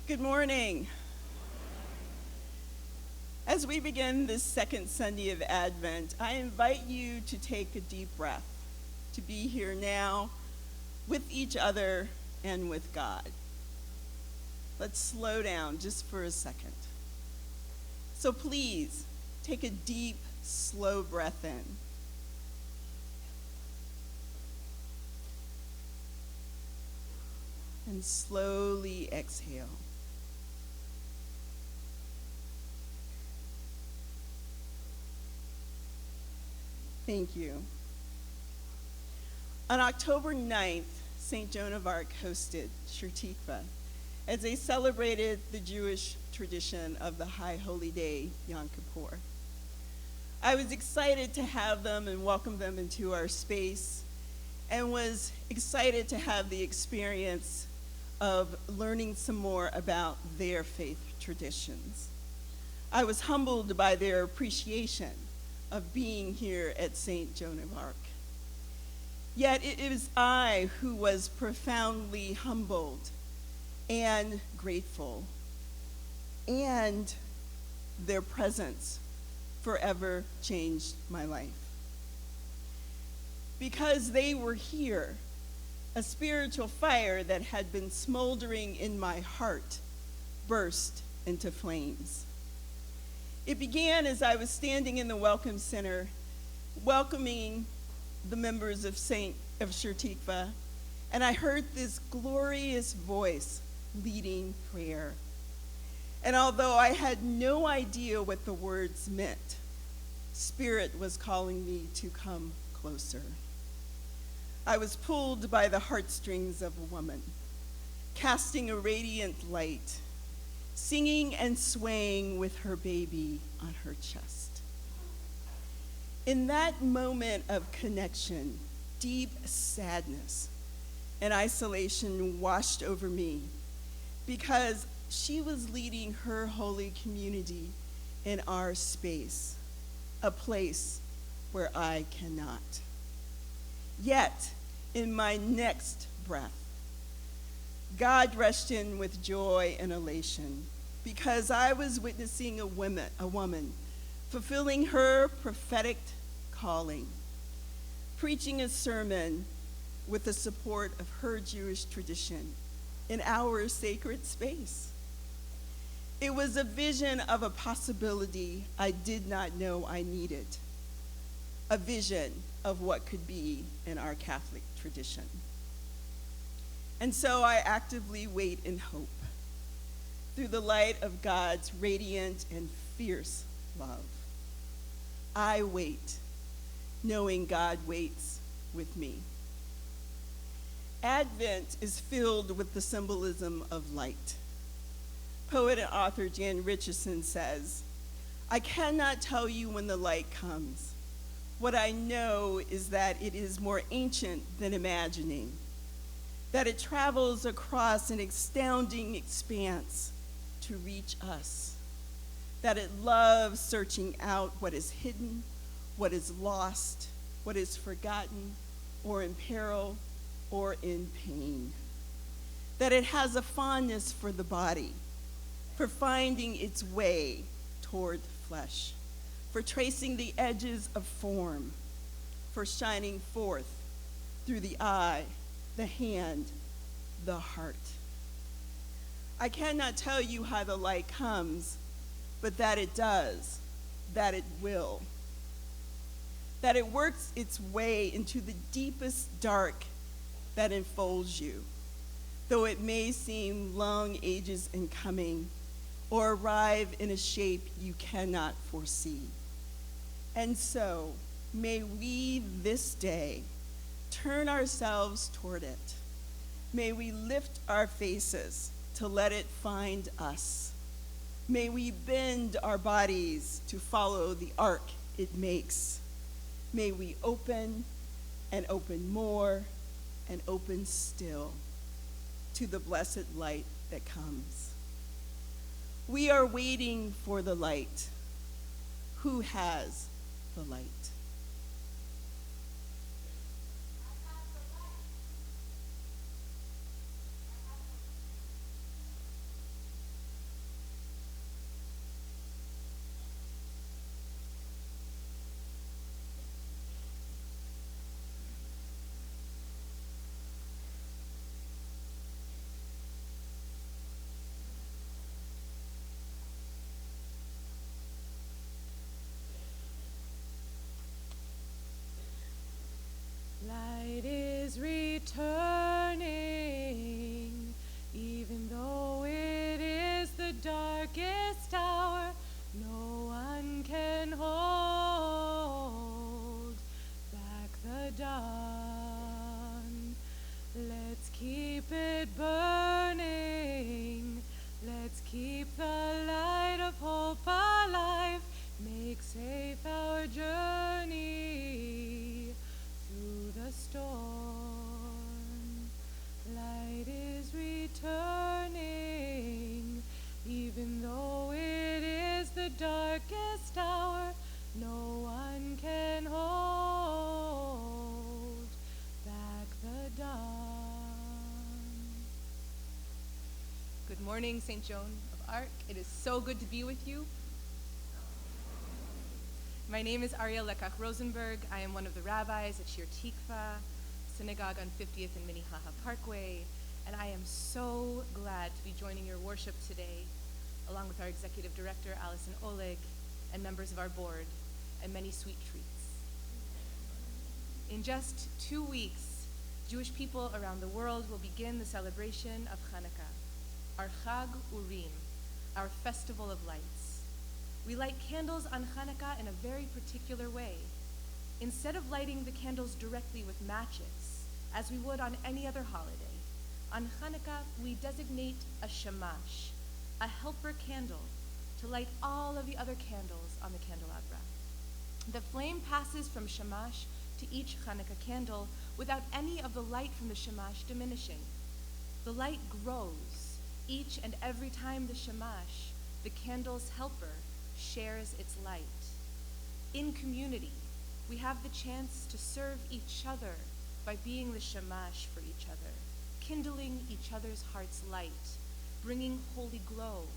Good morning. As we begin this second Sunday of Advent, I invite you to take a deep breath, to be here now with each other and with God. Let's slow down just for a second. So please, take a deep, slow breath in. And slowly exhale. Thank you. On October 9th, St. Joan of Arc hosted Shir Tikvah as they celebrated the Jewish tradition of the High Holy Day, Yom Kippur. I was excited to have them and welcome them into our space, and was excited to have the experience of learning some more about their faith traditions. I was humbled by their appreciation of being here at St. Joan of Arc. Yet it was I who was profoundly humbled and grateful, and their presence forever changed my life. Because they were here, a spiritual fire that had been smoldering in my heart burst into flames. It began as I was standing in the Welcome Center, welcoming the members of Shir Tikvah, and I heard this glorious voice leading prayer. And although I had no idea what the words meant, Spirit was calling me to come closer. I was pulled by the heartstrings of a woman, casting a radiant light, singing and swaying with her baby on her chest. In that moment of connection, deep sadness and isolation washed over me, because she was leading her holy community in our space, a place where I cannot. Yet, in my next breath, God rushed in with joy and elation, because I was witnessing a woman fulfilling her prophetic calling, preaching a sermon with the support of her Jewish tradition in our sacred space. It was a vision of a possibility I did not know I needed, a vision of what could be in our Catholic tradition. And so I actively wait in hope through the light of God's radiant and fierce love. I wait, knowing God waits with me. Advent is filled with the symbolism of light. Poet and author Jan Richardson says, "I cannot tell you when the light comes. What I know is that it is more ancient than imagining, that it travels across an astounding expanse to reach us, that it loves searching out what is hidden, what is lost, what is forgotten, or in peril, or in pain, that it has a fondness for the body, for finding its way toward flesh, for tracing the edges of form, for shining forth through the eye, the hand, the heart. I cannot tell you how the light comes, but that it does, that it will, that it works its way into the deepest dark that enfolds you, though it may seem long ages in coming or arrive in a shape you cannot foresee. And so, may we this day turn ourselves toward it. May we lift our faces to let it find us. May we bend our bodies to follow the arc it makes. May we open and open more and open still to the blessed light that comes. We are waiting for the light. Who has the light? Light is returning, even though it is the darkest hour. No one can hold back the dawn. Let's keep it burning. Let's keep the light of hope alive. Make safe our journey through the storm. Light is returning, even though it is the darkest hour. No one can hold back the dawn. Good morning, St. Joan of Arc. It is so good to be with you. My name is Arielle Lekach-Rosenberg. I am one of the rabbis at Shir Tikvah, Synagogue on 50th and Minnehaha Parkway, and I am so glad to be joining your worship today, along with our executive director, Allison Oleg, and members of our board, and many sweet treats. In just 2 weeks, Jewish people around the world will begin the celebration of Hanukkah, our Chag Urim, our festival of lights. We light candles on Hanukkah in a very particular way. Instead of lighting the candles directly with matches, as we would on any other holiday, on Hanukkah we designate a shamash, a helper candle, to light all of the other candles on the candelabra. The flame passes from shamash to each Hanukkah candle without any of the light from the shamash diminishing. The light grows each and every time the shamash, the candle's helper, shares its light. In community, we have the chance to serve each other by being the shamash for each other, kindling each other's heart's light, bringing holy glow,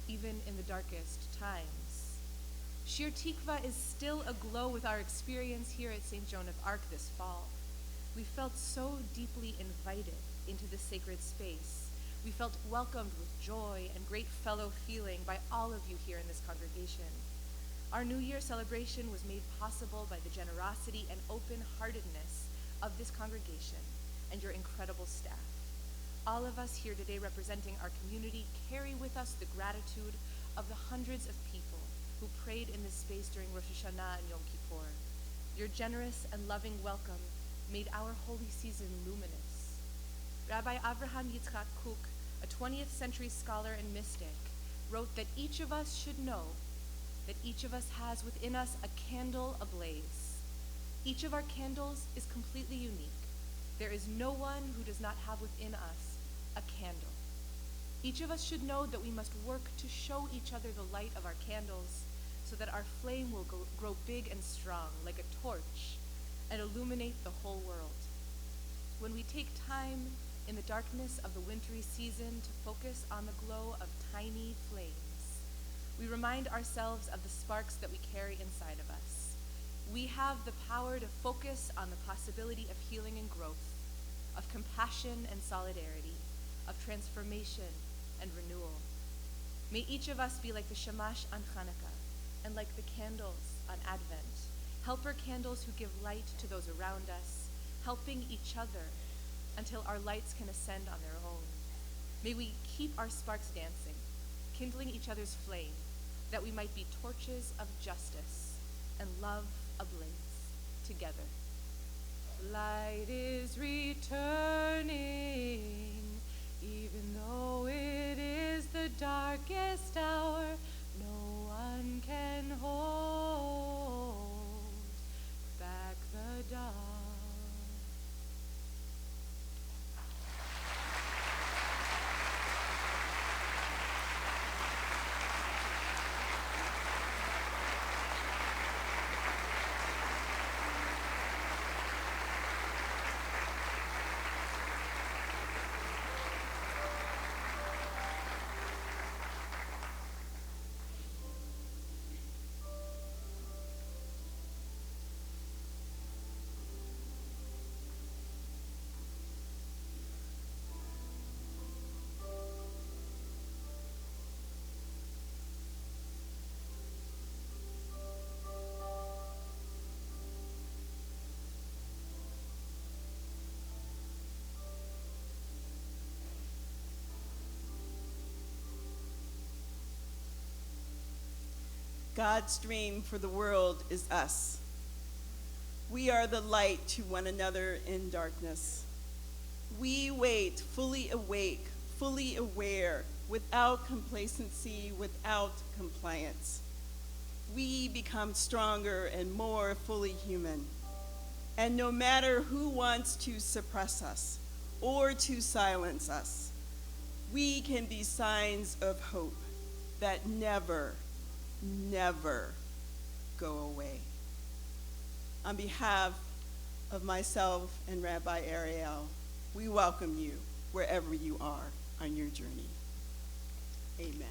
even in the darkest times. Shir Tikvah is still aglow with our experience here at St. Joan of Arc this fall. We felt so deeply invited into this sacred space. We felt welcomed with joy and great fellow feeling by all of you here in this congregation. Our New Year celebration was made possible by the generosity and open-heartedness of this congregation and your incredible staff. All of us here today representing our community carry with us the gratitude of the hundreds of people who prayed in this space during Rosh Hashanah and Yom Kippur. Your generous and loving welcome made our holy season luminous. Rabbi Avraham Yitzchak Kook, a 20th century scholar and mystic, wrote that each of us should know that each of us has within us a candle ablaze. Each of our candles is completely unique. There is no one who does not have within us a candle. Each of us should know that we must work to show each other the light of our candles so that our flame will grow big and strong like a torch and illuminate the whole world. When we take time in the darkness of the wintry season to focus on the glow of tiny flames, we remind ourselves of the sparks that we carry inside of us. We have the power to focus on the possibility of healing and growth, of compassion and solidarity, of transformation and renewal. May each of us be like the shamash on Hanukkah and like the candles on Advent, helper candles who give light to those around us, helping each other until our lights can ascend on their own. May we keep our sparks dancing, kindling each other's flame, that we might be torches of justice and love ablaze together. Light is returning, even though it is the darkest hour. No one can hold back the dawn. God's dream for the world is us. We are the light to one another in darkness. We wait, fully awake, fully aware, without complacency, without compliance. We become stronger and more fully human. And no matter who wants to suppress us or to silence us, we can be signs of hope that never, never go away. On behalf of myself and Rabbi Arielle, we welcome you wherever you are on your journey. Amen.